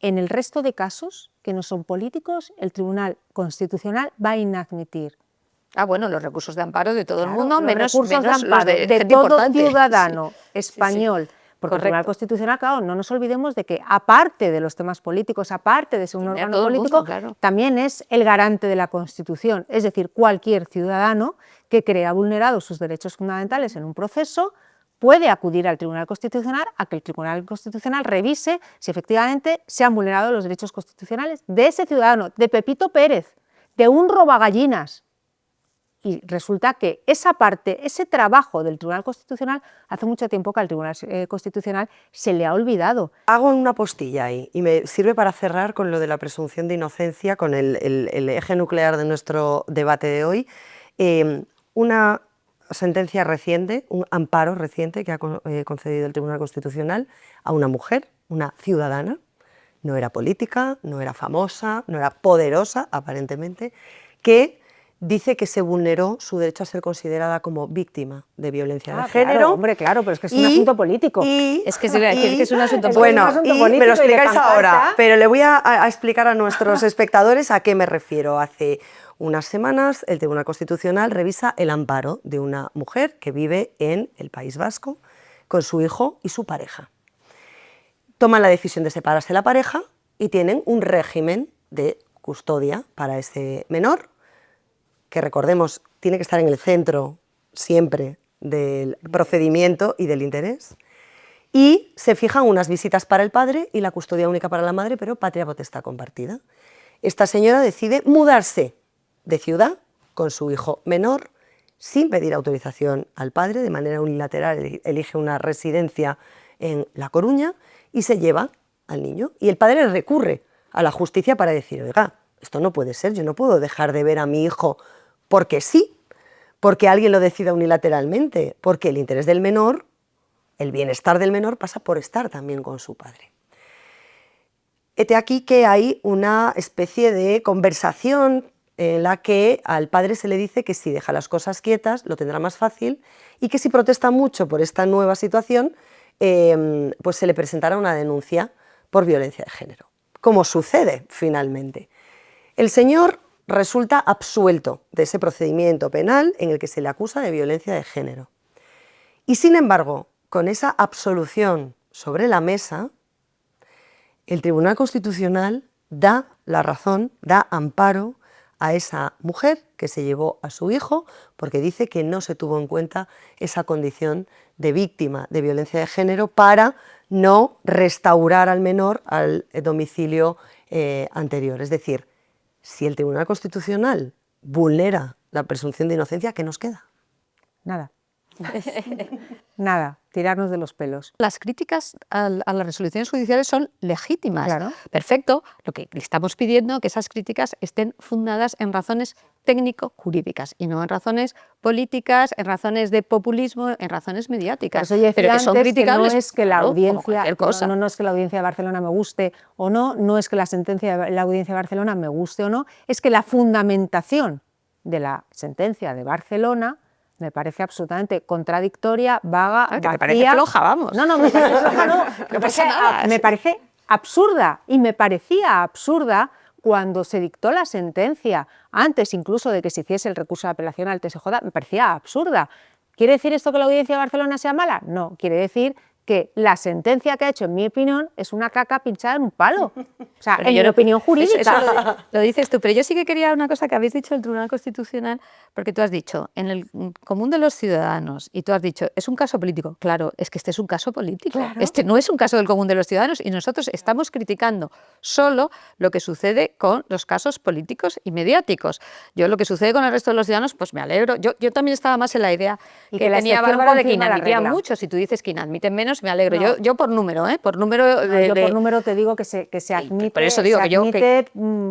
S4: en el resto de casos que no son políticos, el Tribunal Constitucional va a inadmitir.
S2: Ah, bueno, los recursos de amparo de todo el mundo,
S4: Los
S2: menos
S4: recursos de
S2: los
S4: amparo
S2: de gente
S4: todo
S2: importante.
S4: ciudadano
S2: Sí.
S4: español.
S2: Sí.
S4: Porque el Tribunal Constitucional, claro, no nos olvidemos de que aparte de los temas políticos, aparte de ser un órgano político,
S2: mundo, claro,
S4: también es el garante de la Constitución. Es decir, cualquier ciudadano que crea vulnerados sus derechos fundamentales en un proceso puede acudir al Tribunal Constitucional a que el Tribunal Constitucional revise si efectivamente se han vulnerado los derechos constitucionales de ese ciudadano, de Pepito Pérez, de un robagallinas. Y resulta que esa parte, ese trabajo del Tribunal Constitucional, hace mucho tiempo que al Tribunal Constitucional se le ha olvidado.
S1: Hago una postilla ahí y me sirve para cerrar con lo de la presunción de inocencia, con el eje nuclear de nuestro debate de hoy. Una sentencia reciente, un amparo reciente que ha concedido el Tribunal Constitucional a una mujer, una ciudadana, no era política, no era famosa, no era poderosa aparentemente, que dice que se vulneró su derecho a ser considerada como víctima de violencia de género.
S4: Claro, hombre, claro, pero es que es un asunto político.
S2: Es que se iba a decir que es un asunto político.
S1: Bueno, me lo explicáis ahora, pero le voy a explicar a nuestros espectadores a qué me refiero. Hace unas semanas el Tribunal Constitucional revisa el amparo de una mujer que vive en el País Vasco con su hijo y su pareja. Toman la decisión de separarse la pareja y tienen un régimen de custodia para ese menor, que recordemos tiene que estar en el centro siempre del procedimiento y del interés. Y se fijan unas visitas para el padre y la custodia única para la madre, pero patria potestad compartida. Esta señora decide mudarse de ciudad con su hijo menor, sin pedir autorización al padre, de manera unilateral elige una residencia en La Coruña y se lleva al niño. Y el padre recurre a la justicia para decir, oiga, esto no puede ser, yo no puedo dejar de ver a mi hijo porque sí, porque alguien lo decida unilateralmente, porque el interés del menor, el bienestar del menor pasa por estar también con su padre. Hete aquí que hay una especie de conversación en la que al padre se le dice que si deja las cosas quietas lo tendrá más fácil y que si protesta mucho por esta nueva situación, pues se le presentará una denuncia por violencia de género, como sucede finalmente. El señor resulta absuelto de ese procedimiento penal en el que se le acusa de violencia de género. Y sin embargo, con esa absolución sobre la mesa, el Tribunal Constitucional da la razón, da amparo a esa mujer que se llevó a su hijo porque dice que no se tuvo en cuenta esa condición de víctima de violencia de género para no restaurar al menor al domicilio anterior. Es decir, si el Tribunal Constitucional vulnera la presunción de inocencia, ¿qué nos queda?
S4: Nada. Nada, tirarnos de los pelos.
S2: Las críticas a las resoluciones judiciales son legítimas.
S4: Claro.
S2: Perfecto, lo que le estamos pidiendo es que esas críticas estén fundadas en razones técnico-jurídicas y no en razones políticas, en razones de populismo, en razones mediáticas.
S4: Por eso yo decía
S2: pero que son
S4: antes
S2: criticables,
S4: que no es que la
S2: claro, como
S4: audiencia,
S2: cualquier cosa.
S4: no es que la audiencia de Barcelona me guste o no, no es que la sentencia de la audiencia de Barcelona me guste o no, es que la fundamentación de la sentencia de Barcelona me parece absolutamente contradictoria, vaga,
S2: Que
S4: vacía.
S2: te parece floja, vamos.
S4: No, me parece floja, no.
S2: nada,
S4: Me parece absurda y me parecía absurda cuando se dictó la sentencia, antes incluso de que se hiciese el recurso de apelación al TSJ, me parecía absurda. ¿Quiere decir esto que la audiencia de Barcelona sea mala? No, quiere decir que la sentencia que ha hecho, en mi opinión, es una caca pinchada en un palo. O sea, en mi opinión jurídica.
S2: Eso lo dices tú, pero yo sí que quería una cosa que habéis dicho del Tribunal Constitucional, porque tú has dicho, en el común de los ciudadanos, y tú has dicho, es un caso político. Claro, es que este es un caso político.
S4: Claro.
S2: Este no es un caso del común de los ciudadanos y nosotros estamos criticando solo lo que sucede con los casos políticos y mediáticos. Yo lo que sucede con el resto de los ciudadanos, pues me alegro. Yo también estaba más en la idea
S4: Y
S2: que
S4: que la
S2: tenía
S4: excepción
S2: Bárbara de que
S4: confirma la
S2: inadmitían
S4: regla.
S2: mucho. Si tú dices que inadmiten menos, me alegro.
S4: No.
S2: Yo por número, por número
S4: Yo por número te digo que se admite,
S2: por eso digo
S4: se
S2: que yo
S4: admite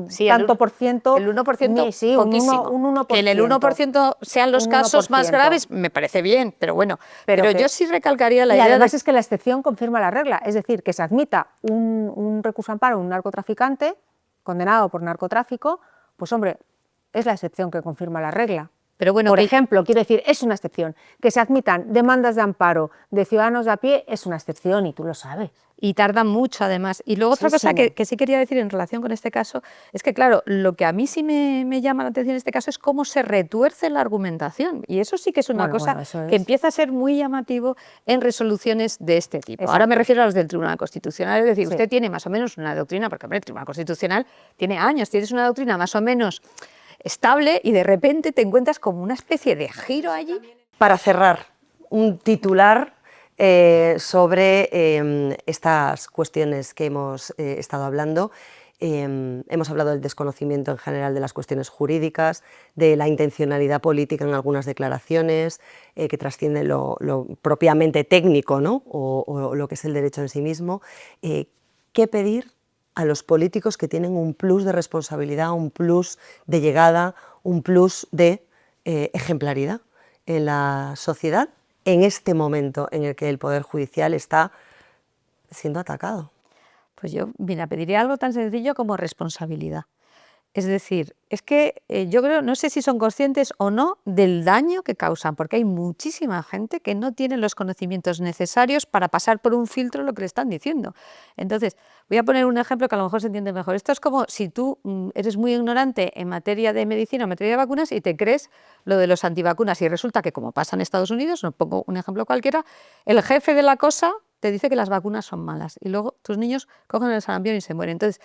S2: sí,
S4: tanto por ciento.
S2: el 1%,
S4: sí,
S2: poquísimo.
S4: un 1%.
S2: Que en el 1% sean los
S4: Un
S2: casos más
S4: 1%.
S2: graves, me parece bien, pero bueno. Pero
S4: que-
S2: yo sí recalcaría la
S4: y
S2: idea
S4: además
S2: de...
S4: es que la excepción confirma la regla, es decir, que se admita un recurso amparo a un narcotraficante condenado por narcotráfico, pues hombre, es la excepción que confirma la regla.
S2: Pero bueno,
S4: Por
S2: que-
S4: ejemplo, quiero decir, es una excepción. Que se admitan demandas de amparo de ciudadanos de a pie es una excepción y tú lo sabes.
S2: Y tardan mucho, además. Y luego otra cosa
S4: Muchísimo.
S2: que sí quería decir en relación con este caso es que, claro, lo que a mí sí me llama la atención en este caso es cómo se retuerce la argumentación. Y eso sí que es una cosa
S4: eso
S2: que
S4: es.
S2: empieza a ser muy llamativo en resoluciones de este tipo.
S4: Exacto.
S2: Ahora me refiero a los del Tribunal Constitucional. Es decir,
S4: Sí.
S2: usted tiene más o menos una doctrina, porque hombre, el Tribunal Constitucional tiene años, tienes una doctrina más o menos estable y de repente te encuentras como una especie de giro allí.
S1: Para cerrar, un titular sobre estas cuestiones que hemos estado hablando. Hemos hablado del desconocimiento en general de las cuestiones jurídicas, de la intencionalidad política en algunas declaraciones, que trascienden lo propiamente técnico, ¿no? o lo que es el derecho en sí mismo. ¿Qué pedir a los políticos que tienen un plus de responsabilidad, un plus de llegada, un plus de ejemplaridad en la sociedad en este momento en el que el Poder Judicial está siendo atacado?
S2: Pues yo, mira, pediría algo tan sencillo como responsabilidad. Es decir, es que yo creo, no sé si son conscientes o no del daño que causan, porque hay muchísima gente que no tiene los conocimientos necesarios para pasar por un filtro lo que le están diciendo. Entonces, voy a poner un ejemplo que a lo mejor se entiende mejor. Esto es como si tú eres muy ignorante en materia de medicina o materia de vacunas y te crees lo de los antivacunas y resulta que, como pasa en Estados Unidos, no pongo un ejemplo cualquiera, el jefe de la cosa te dice que las vacunas son malas y luego tus niños cogen el sarampión y se mueren. Entonces,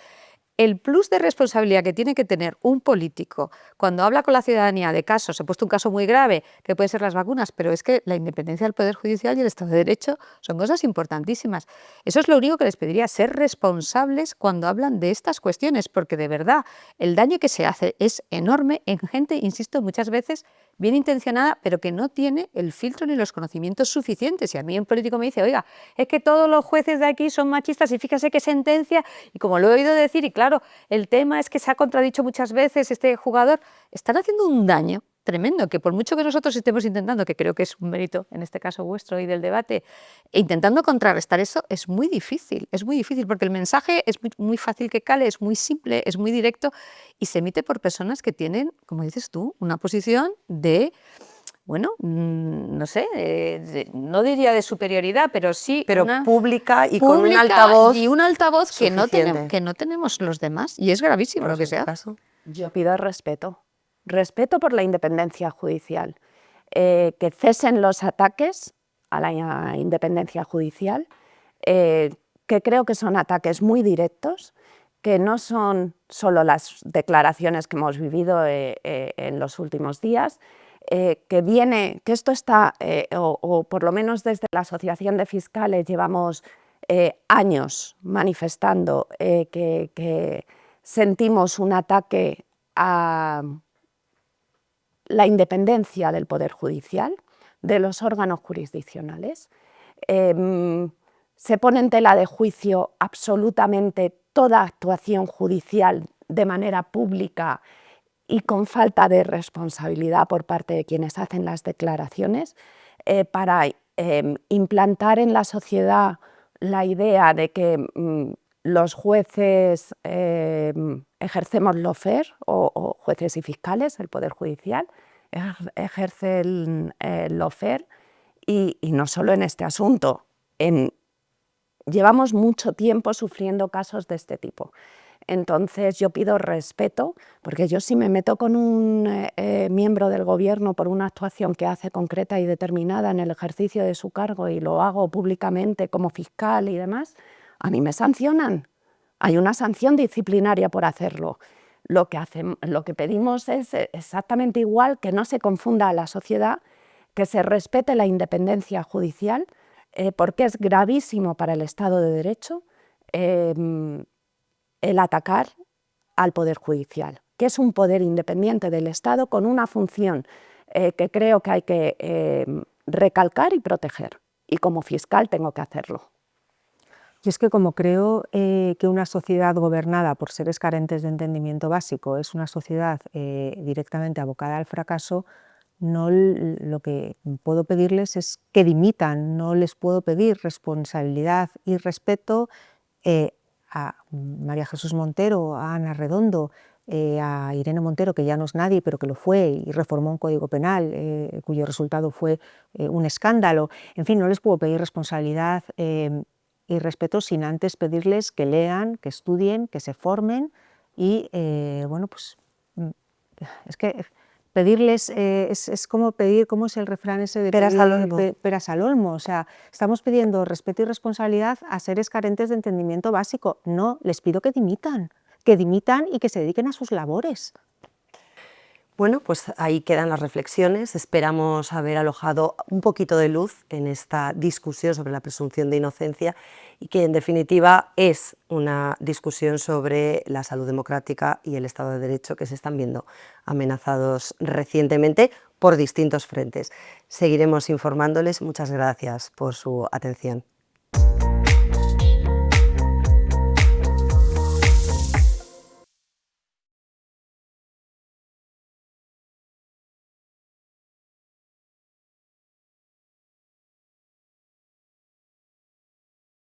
S2: el plus de responsabilidad que tiene que tener un político cuando habla con la ciudadanía de casos, he puesto un caso muy grave, que puede ser las vacunas, pero es que la independencia del Poder Judicial y el Estado de Derecho son cosas importantísimas. Eso es lo único que les pediría, ser responsables cuando hablan de estas cuestiones, porque de verdad el daño que se hace es enorme en gente, insisto, muchas veces bien intencionada, pero que no tiene el filtro ni los conocimientos suficientes. Y a mí un político me dice, oiga, es que todos los jueces de aquí son machistas y fíjese qué sentencia, y como lo he oído decir, y claro, el tema es que se ha contradicho muchas veces este jugador, están haciendo un daño tremendo, que por mucho que nosotros estemos intentando, que creo que es un mérito en este caso vuestro y del debate, intentando contrarrestar eso, es muy difícil, porque el mensaje es muy fácil que cale, es muy simple, es muy directo y se emite por personas que tienen, como dices tú, una posición de, bueno, no sé, no diría de superioridad, pero sí
S1: Pero
S2: una
S1: pública y con un altavoz
S2: y un altavoz que
S1: suficiente.
S2: no tenemos los demás, y es gravísimo
S1: Por
S2: lo que
S1: este
S2: sea.
S1: caso.
S3: Yo pido respeto, respeto por la independencia judicial, que cesen los ataques a la independencia judicial, que creo que son ataques muy directos, que no son solo las declaraciones que hemos vivido en los últimos días, que esto está, o por lo menos desde la Asociación de Fiscales llevamos años manifestando que sentimos un ataque a la independencia del Poder Judicial, de los órganos jurisdiccionales. Se pone en tela de juicio absolutamente toda actuación judicial de manera pública y con falta de responsabilidad por parte de quienes hacen las declaraciones, para implantar en la sociedad la idea de que los jueces ejercemos lawfare, o jueces y fiscales, el Poder Judicial, ejerce el lawfare, y no solo en este asunto, llevamos mucho tiempo sufriendo casos de este tipo. Entonces yo pido respeto, porque yo si me meto con un miembro del gobierno por una actuación que hace concreta y determinada en el ejercicio de su cargo y lo hago públicamente como fiscal y demás, a mí me sancionan. Hay una sanción disciplinaria por hacerlo. Lo que pedimos es exactamente igual, que no se confunda a la sociedad, que se respete la independencia judicial, porque es gravísimo para el Estado de Derecho el atacar al Poder Judicial, que es un poder independiente del Estado con una función que creo que hay que recalcar y proteger. Y como fiscal tengo que hacerlo.
S4: Yo es que como creo que una sociedad gobernada por seres carentes de entendimiento básico es una sociedad directamente abocada al fracaso, lo que puedo pedirles es que dimitan, no les puedo pedir responsabilidad y respeto a María Jesús Montero, a Ana Redondo, a Irene Montero, que ya no es nadie, pero que lo fue y reformó un código penal cuyo resultado fue un escándalo. En fin, no les puedo pedir responsabilidad y respeto sin antes pedirles que lean, que estudien, que se formen y, bueno, pues es que pedirles es como pedir, ¿cómo es el refrán ese de
S1: peras al olmo?
S4: Peras al olmo? O sea, estamos pidiendo respeto y responsabilidad a seres carentes de entendimiento básico. No, les pido que dimitan y que se dediquen a sus labores.
S1: Bueno, pues ahí quedan las reflexiones. Esperamos haber alojado un poquito de luz en esta discusión sobre la presunción de inocencia y que en definitiva es una discusión sobre la salud democrática y el Estado de Derecho que se están viendo amenazados recientemente por distintos frentes. Seguiremos informándoles. Muchas gracias por su atención.